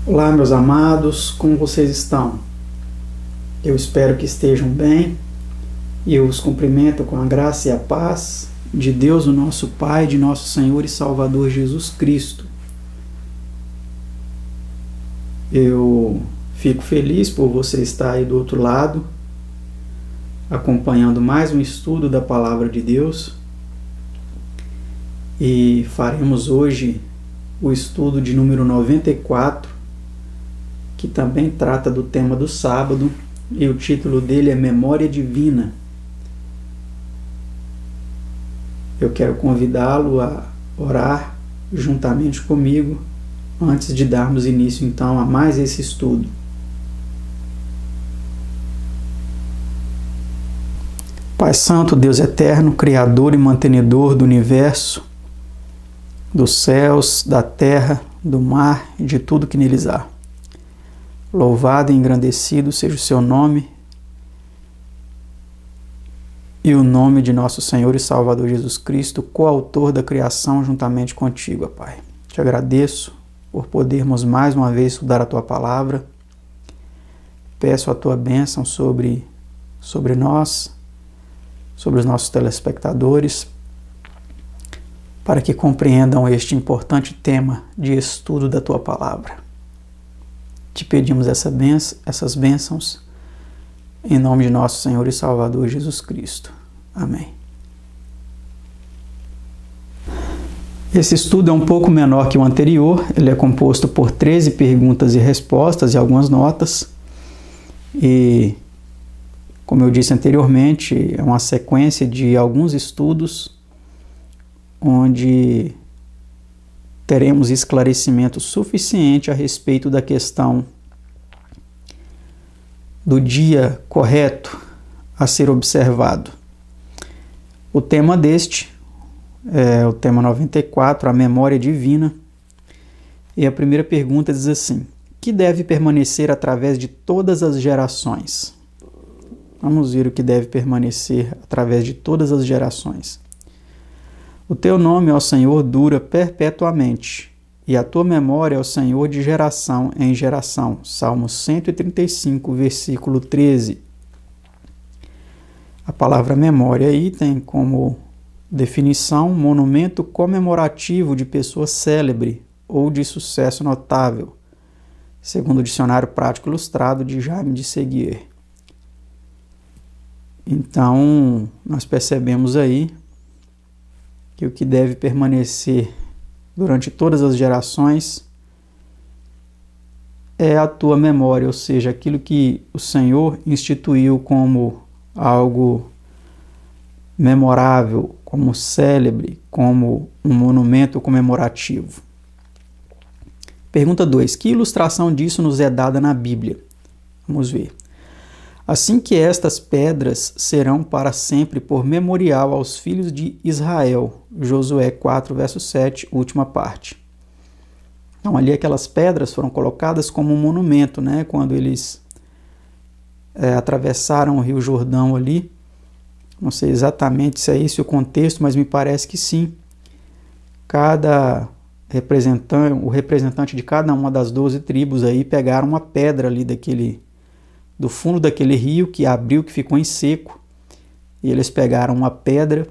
Olá, meus amados, como vocês estão? Eu espero que estejam bem e eu os cumprimento com a graça e a paz de Deus, o nosso Pai, de nosso Senhor e Salvador Jesus Cristo. Eu fico feliz por você estar aí do outro lado, acompanhando mais um estudo da Palavra de Deus, e faremos hoje o estudo de número 94, que também trata do tema do sábado, e o título dele é Memória Divina. Eu quero convidá-lo a orar juntamente comigo antes de darmos início então a mais esse estudo. Pai Santo, Deus Eterno, Criador e Mantenedor do Universo, dos céus, da terra, do mar e de tudo que neles há. Louvado e engrandecido seja o seu nome e o nome de nosso Senhor e Salvador Jesus Cristo, coautor da criação juntamente contigo, Pai. Te agradeço por podermos mais uma vez estudar a Tua Palavra. Peço a Tua bênção sobre nós, sobre os nossos telespectadores, para que compreendam este importante tema de estudo da Tua Palavra. Te pedimos essas bênçãos em nome de nosso Senhor e Salvador Jesus Cristo. Amém. Esse estudo é um pouco menor que o anterior. Ele é composto por 13 perguntas e respostas e algumas notas. E, como eu disse anteriormente, é uma sequência de alguns estudos onde teremos esclarecimento suficiente a respeito da questão do dia correto a ser observado. O tema deste é o tema 94, a memória divina. E a primeira pergunta diz assim: que deve permanecer através de todas as gerações? Vamos ver o que deve permanecer através de todas as gerações. O teu nome, ó Senhor, dura perpetuamente, e a tua memória, ó Senhor, de geração em geração. Salmo 135, versículo 13. A palavra memória aí tem como definição monumento comemorativo de pessoa célebre ou de sucesso notável, segundo o Dicionário Prático Ilustrado de Jaime de Séguier. Então, nós percebemos aí que o que deve permanecer durante todas as gerações é a tua memória, ou seja, aquilo que o Senhor instituiu como algo memorável, como célebre, como um monumento comemorativo. Pergunta 2. Que ilustração disso nos é dada na Bíblia? Vamos ver. Assim que estas pedras serão para sempre por memorial aos filhos de Israel. Josué 4, verso 7, última parte. Então, ali aquelas pedras foram colocadas como um monumento, né? Quando eles atravessaram o Rio Jordão ali. Não sei exatamente se é esse o contexto, mas me parece que sim. O representante de cada uma das 12 tribos aí pegaram uma pedra ali do fundo daquele rio que abriu, que ficou em seco, e eles pegaram uma pedra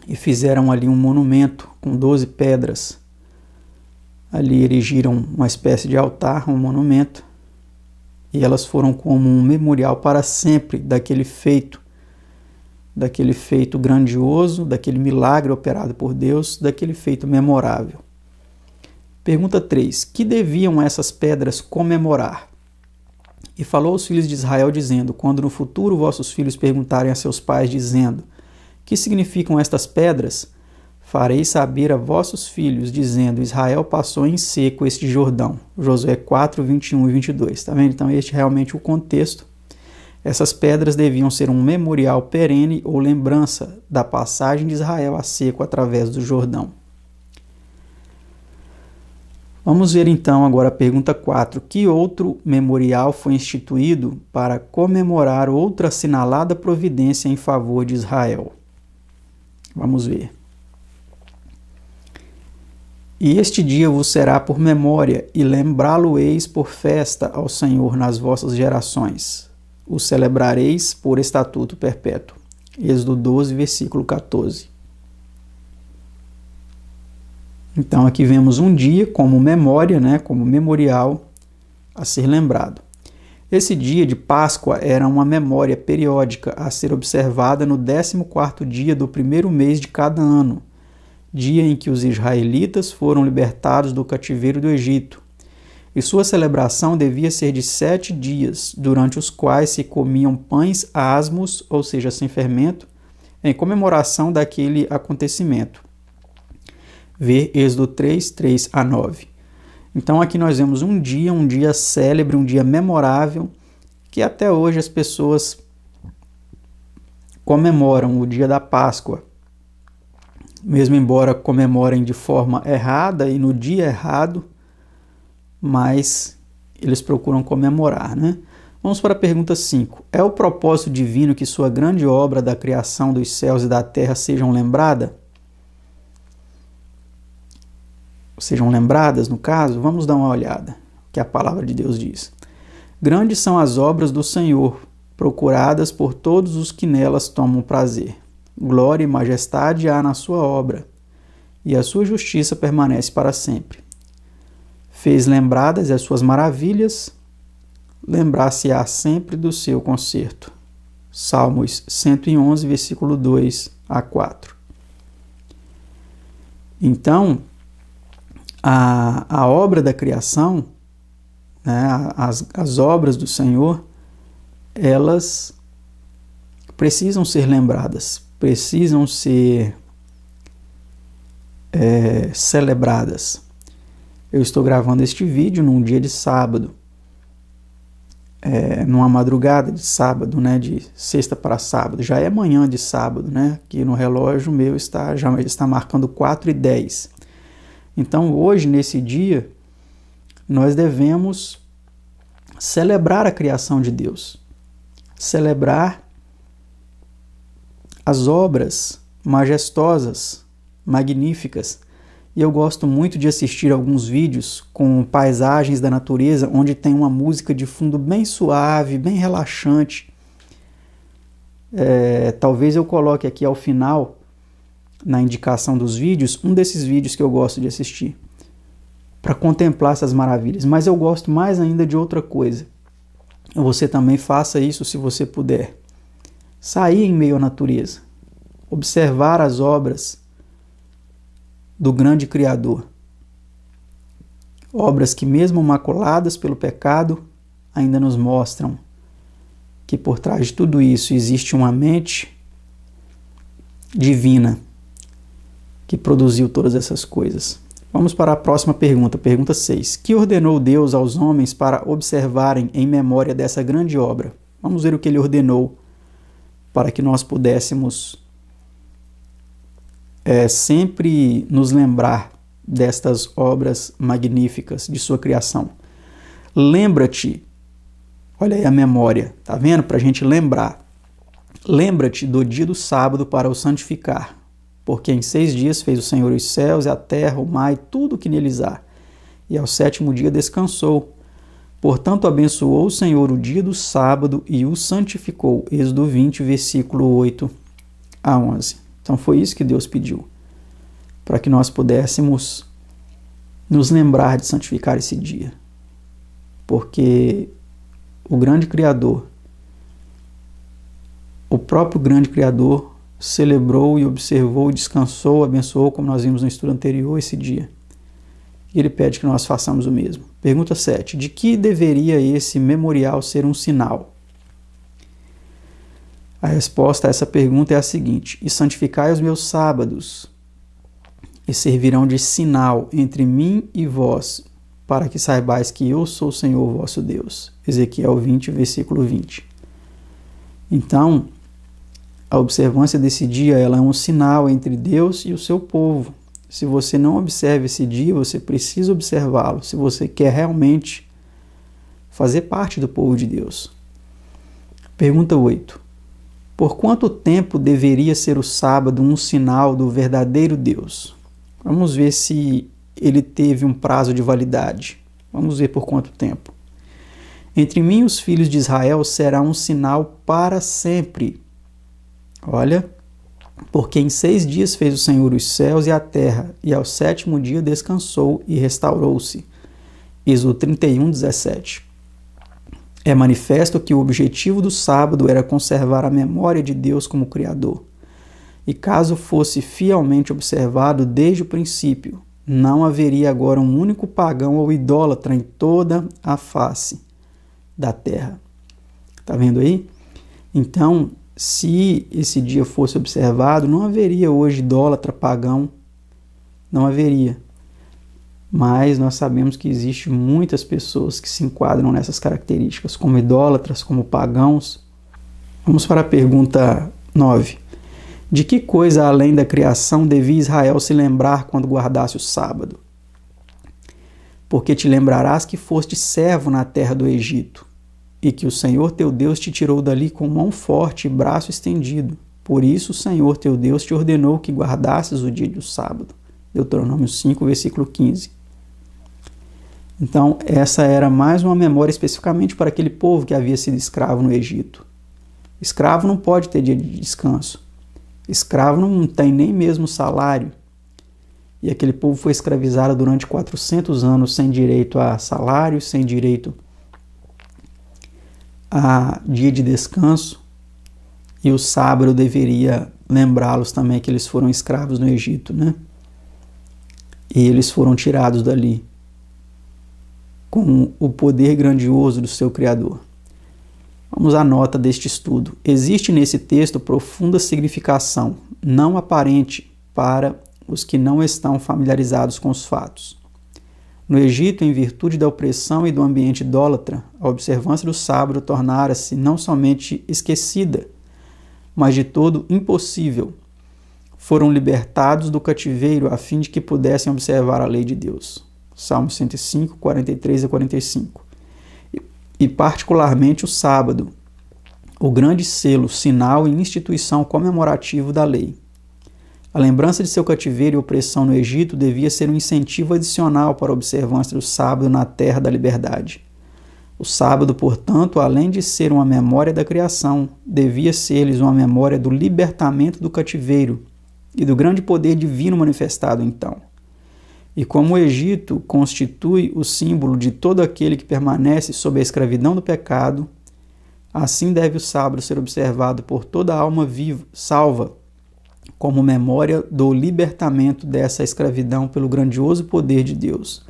e fizeram ali um monumento com 12 pedras. Ali erigiram uma espécie de altar, um monumento, e elas foram como um memorial para sempre daquele feito grandioso, daquele milagre operado por Deus, daquele feito memorável. Pergunta 3. Que deviam essas pedras comemorar? E falou aos filhos de Israel, dizendo: quando no futuro vossos filhos perguntarem a seus pais, dizendo: que significam estas pedras? Farei saber a vossos filhos, dizendo: Israel passou em seco este Jordão. Josué 4, 21 e 22. Está vendo? Então, este é realmente o contexto. Essas pedras deviam ser um memorial perene ou lembrança da passagem de Israel a seco através do Jordão. Vamos ver então agora a pergunta 4. Que outro memorial foi instituído para comemorar outra assinalada providência em favor de Israel? Vamos ver. E este dia vos será por memória, e lembrá-lo-eis por festa ao Senhor nas vossas gerações. O celebrareis por estatuto perpétuo. Êxodo 12, versículo 14. Então aqui vemos um dia como memória, como memorial a ser lembrado. Esse dia de Páscoa era uma memória periódica a ser observada no 14º dia do primeiro mês de cada ano, dia em que os israelitas foram libertados do cativeiro do Egito. E sua celebração devia ser de 7 dias, durante os quais se comiam pães asmos, ou seja, sem fermento, em comemoração daquele acontecimento. Ver Êxodo 3, 3 a 9. Então aqui nós vemos um dia célebre, um dia memorável, que até hoje as pessoas comemoram o dia da Páscoa. Mesmo embora comemorem de forma errada e no dia errado, mas eles procuram comemorar, Vamos para a pergunta 5. É o propósito divino que sua grande obra da criação dos céus e da terra sejam lembradas, no caso? Vamos dar uma olhada, que a palavra de Deus diz. Grandes são as obras do Senhor, procuradas por todos os que nelas tomam prazer. Glória e majestade há na sua obra, e a sua justiça permanece para sempre. Fez lembradas as suas maravilhas, lembrar-se-á sempre do seu conserto. Salmos 111, versículo 2 a 4. Então, a obra da criação, as obras do Senhor, elas precisam ser lembradas, precisam ser celebradas. Eu estou gravando este vídeo num dia de sábado, numa madrugada de sábado, de sexta para sábado. Já é manhã de sábado, Aqui no relógio meu já está marcando 4h10. Então hoje, nesse dia, nós devemos celebrar a criação de Deus, celebrar as obras majestosas, magníficas. E eu gosto muito de assistir alguns vídeos com paisagens da natureza, onde tem uma música de fundo bem suave, bem relaxante. Talvez eu coloque aqui ao final, na indicação dos vídeos, um desses vídeos que eu gosto de assistir, para contemplar essas maravilhas. Mas eu gosto mais ainda de outra coisa. Você também faça isso se você puder. Sair em meio à natureza, observar as obras do grande Criador. Obras que, mesmo maculadas pelo pecado, ainda nos mostram que por trás de tudo isso existe uma mente divina que produziu todas essas coisas. Vamos para a próxima pergunta, pergunta 6. Que ordenou Deus aos homens para observarem em memória dessa grande obra? Vamos ver o que ele ordenou para que nós pudéssemos sempre nos lembrar destas obras magníficas de sua criação. Lembra-te, olha aí a memória, tá vendo? Para a gente lembrar. Lembra-te do dia do sábado para o santificar, porque em 6 dias fez o Senhor os céus e a terra, o mar e tudo o que neles há, e ao 7º dia descansou. Portanto, abençoou o Senhor o dia do sábado e o santificou. Êxodo 20, versículo 8 a 11. Então foi isso que Deus pediu, para que nós pudéssemos nos lembrar de santificar esse dia. Porque o grande Criador, o próprio grande Criador, celebrou e observou, descansou, abençoou, como nós vimos no estudo anterior, esse dia. E ele pede que nós façamos o mesmo. Pergunta 7. De que deveria esse memorial ser um sinal? A resposta a essa pergunta é a seguinte: e santificai os meus sábados, e servirão de sinal entre mim e vós, para que saibais que eu sou o Senhor vosso Deus. Ezequiel 20, versículo 20. Então, a observância desse dia, ela é um sinal entre Deus e o seu povo. Se você não observa esse dia, você precisa observá-lo, se você quer realmente fazer parte do povo de Deus. Pergunta 8. Por quanto tempo deveria ser o sábado um sinal do verdadeiro Deus? Vamos ver se ele teve um prazo de validade? Vamos ver por quanto tempo. Entre mim e os filhos de Israel será um sinal para sempre. Olha, porque em 6 dias fez o Senhor os céus e a terra, e ao 7º dia descansou e restaurou-se. Êxodo 31, 17. É manifesto que o objetivo do sábado era conservar a memória de Deus como Criador. E caso fosse fielmente observado desde o princípio, não haveria agora um único pagão ou idólatra em toda a face da terra. Está vendo aí? Então, se esse dia fosse observado, não haveria hoje idólatra, pagão, não haveria. Mas nós sabemos que existem muitas pessoas que se enquadram nessas características, como idólatras, como pagãos. Vamos para a pergunta 9. De que coisa além da criação devia Israel se lembrar quando guardasse o sábado? Porque te lembrarás que foste servo na terra do Egito, e que o Senhor teu Deus te tirou dali com mão forte e braço estendido. Por isso o Senhor teu Deus te ordenou que guardasses o dia do sábado. Deuteronômio 5, versículo 15. Então, essa era mais uma memória especificamente para aquele povo que havia sido escravo no Egito. Escravo não pode ter dia de descanso. Escravo não tem nem mesmo salário. E aquele povo foi escravizado durante 400 anos sem direito a salário, sem direito a dia de descanso. E o sábado deveria lembrá-los também que eles foram escravos no Egito, né? E eles foram tirados dali com o poder grandioso do seu Criador. Vamos à nota deste estudo. Existe nesse texto profunda significação, não aparente para os que não estão familiarizados com os fatos. No Egito, em virtude da opressão e do ambiente idólatra, a observância do sábado tornara-se não somente esquecida, mas de todo impossível. Foram libertados do cativeiro a fim de que pudessem observar a lei de Deus. Salmo 105, 43 a 45. E particularmente o sábado, o grande selo, sinal e instituição comemorativo da lei. A lembrança de seu cativeiro e opressão no Egito devia ser um incentivo adicional para a observância do sábado na terra da liberdade. O sábado, portanto, além de ser uma memória da criação, devia ser-lhes uma memória do libertamento do cativeiro e do grande poder divino manifestado então. E como o Egito constitui o símbolo de todo aquele que permanece sob a escravidão do pecado, assim deve o sábado ser observado por toda alma viva, salva, como memória do libertamento dessa escravidão pelo grandioso poder de Deus,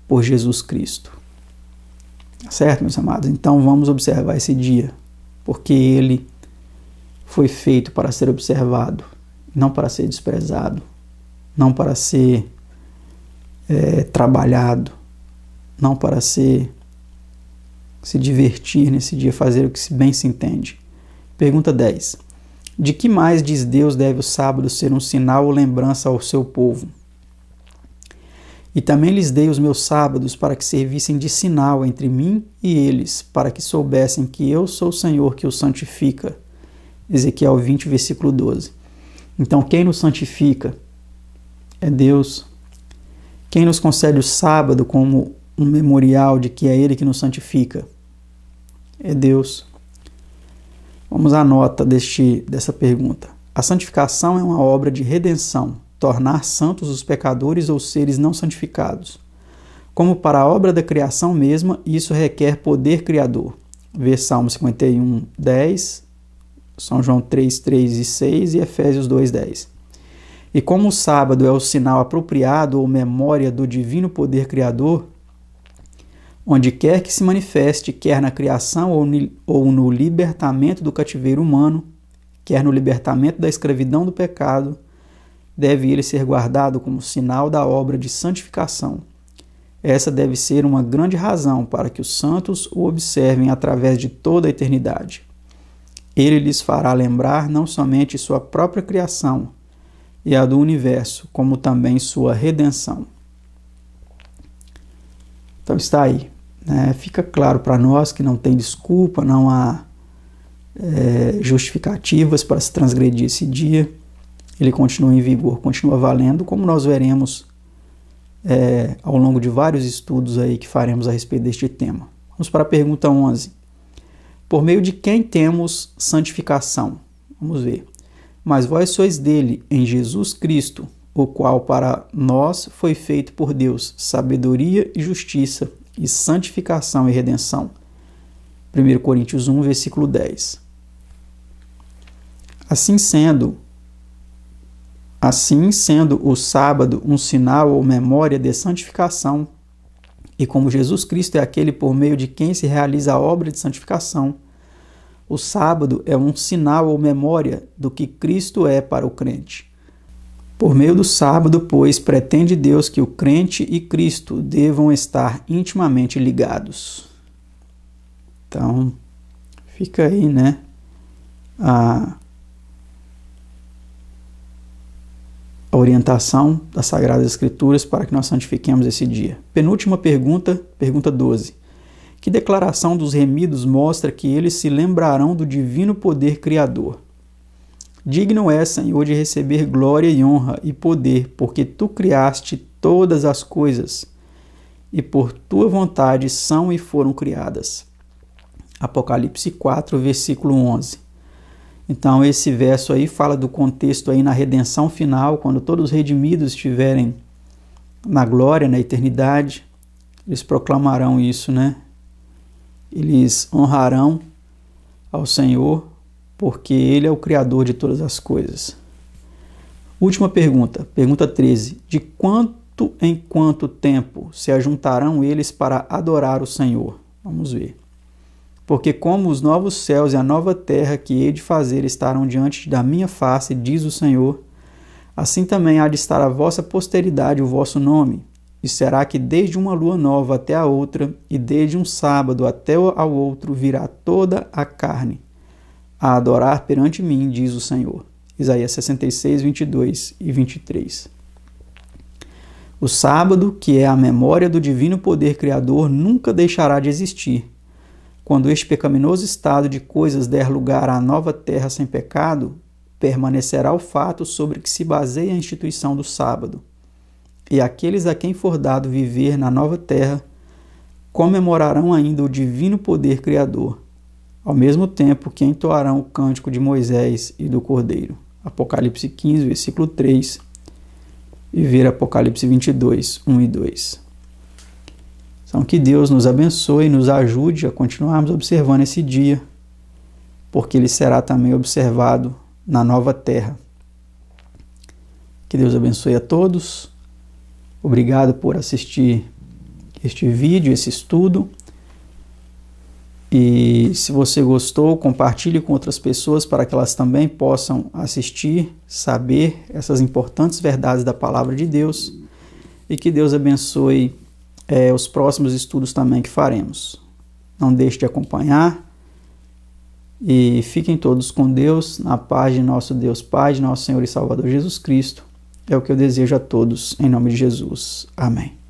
por Jesus Cristo. Certo, meus amados? Então vamos observar esse dia, porque ele foi feito para ser observado, não para ser desprezado, não para ser trabalhado, não para se divertir nesse dia, fazer o que bem se entende. Pergunta 10. De que mais diz Deus deve o sábado ser um sinal ou lembrança ao seu povo? E também lhes dei os meus sábados para que servissem de sinal entre mim e eles, para que soubessem que eu sou o Senhor que os santifica. Ezequiel 20, versículo 12. Então, quem nos santifica é Deus. Quem nos concede o sábado como um memorial de que é Ele que nos santifica é Deus. Vamos à nota dessa pergunta. A santificação é uma obra de redenção, tornar santos os pecadores ou seres não santificados. Como para a obra da criação mesma, isso requer poder criador. Vê Salmo 51, 10, São João 3, 3 e 6 e Efésios 2, 10. E como o sábado é o sinal apropriado ou memória do divino poder criador, onde quer que se manifeste, quer na criação ou no libertamento do cativeiro humano, quer no libertamento da escravidão do pecado, deve ele ser guardado como sinal da obra de santificação. Essa deve ser uma grande razão para que os santos o observem através de toda a eternidade. Ele lhes fará lembrar não somente sua própria criação e a do universo, como também sua redenção. Então está aí. Fica claro para nós que não tem desculpa, não há justificativas para se transgredir esse dia. Ele continua em vigor, continua valendo, como nós veremos ao longo de vários estudos aí que faremos a respeito deste tema. Vamos para a pergunta 11. Por meio de quem temos santificação? Vamos ver. Mas vós sois dele, em Jesus Cristo, o qual para nós foi feito por Deus sabedoria e justiça, e santificação e redenção. 1 Coríntios 1, versículo 10. Assim sendo o sábado um sinal ou memória de santificação, e como Jesus Cristo é aquele por meio de quem se realiza a obra de santificação, o sábado é um sinal ou memória do que Cristo é para o crente. Por meio do sábado, pois, pretende Deus que o crente e Cristo devam estar intimamente ligados. Então, fica aí, né, a orientação das Sagradas Escrituras para que nós santifiquemos esse dia. Penúltima pergunta, pergunta 12. Que declaração dos remidos mostra que eles se lembrarão do divino poder criador? Digno é, Senhor, de receber glória e honra e poder, porque tu criaste todas as coisas, e por tua vontade são e foram criadas. Apocalipse 4, versículo 11. Então, esse verso aí fala do contexto aí na redenção final, quando todos os redimidos estiverem na glória, na eternidade, eles proclamarão isso, né? Eles honrarão ao Senhor, porque Ele é o Criador de todas as coisas. Última pergunta, pergunta 13. De quanto em quanto tempo se ajuntarão eles para adorar o Senhor? Vamos ver. Porque como os novos céus e a nova terra que hei de fazer estarão diante da minha face, diz o Senhor, assim também há de estar a vossa posteridade o vosso nome. E será que desde uma lua nova até a outra, e desde um sábado até ao outro, virá toda a carne a adorar perante mim, diz o Senhor. Isaías 66, 22 e 23. O sábado, que é a memória do divino poder criador, nunca deixará de existir. Quando este pecaminoso estado de coisas der lugar à nova terra sem pecado, permanecerá o fato sobre que se baseia a instituição do sábado. E aqueles a quem for dado viver na nova terra comemorarão ainda o divino poder criador, ao mesmo tempo que entoarão o cântico de Moisés e do Cordeiro. Apocalipse 15, versículo 3, e ver Apocalipse 22, 1 e 2. Então, que Deus nos abençoe e nos ajude a continuarmos observando esse dia, porque ele será também observado na nova terra. Que Deus abençoe a todos. Obrigado por assistir este vídeo, esse estudo. E se você gostou, compartilhe com outras pessoas para que elas também possam assistir, saber essas importantes verdades da Palavra de Deus. E que Deus abençoe os próximos estudos também que faremos. Não deixe de acompanhar. E fiquem todos com Deus, na paz de nosso Deus Pai, de nosso Senhor e Salvador Jesus Cristo. É o que eu desejo a todos, em nome de Jesus. Amém.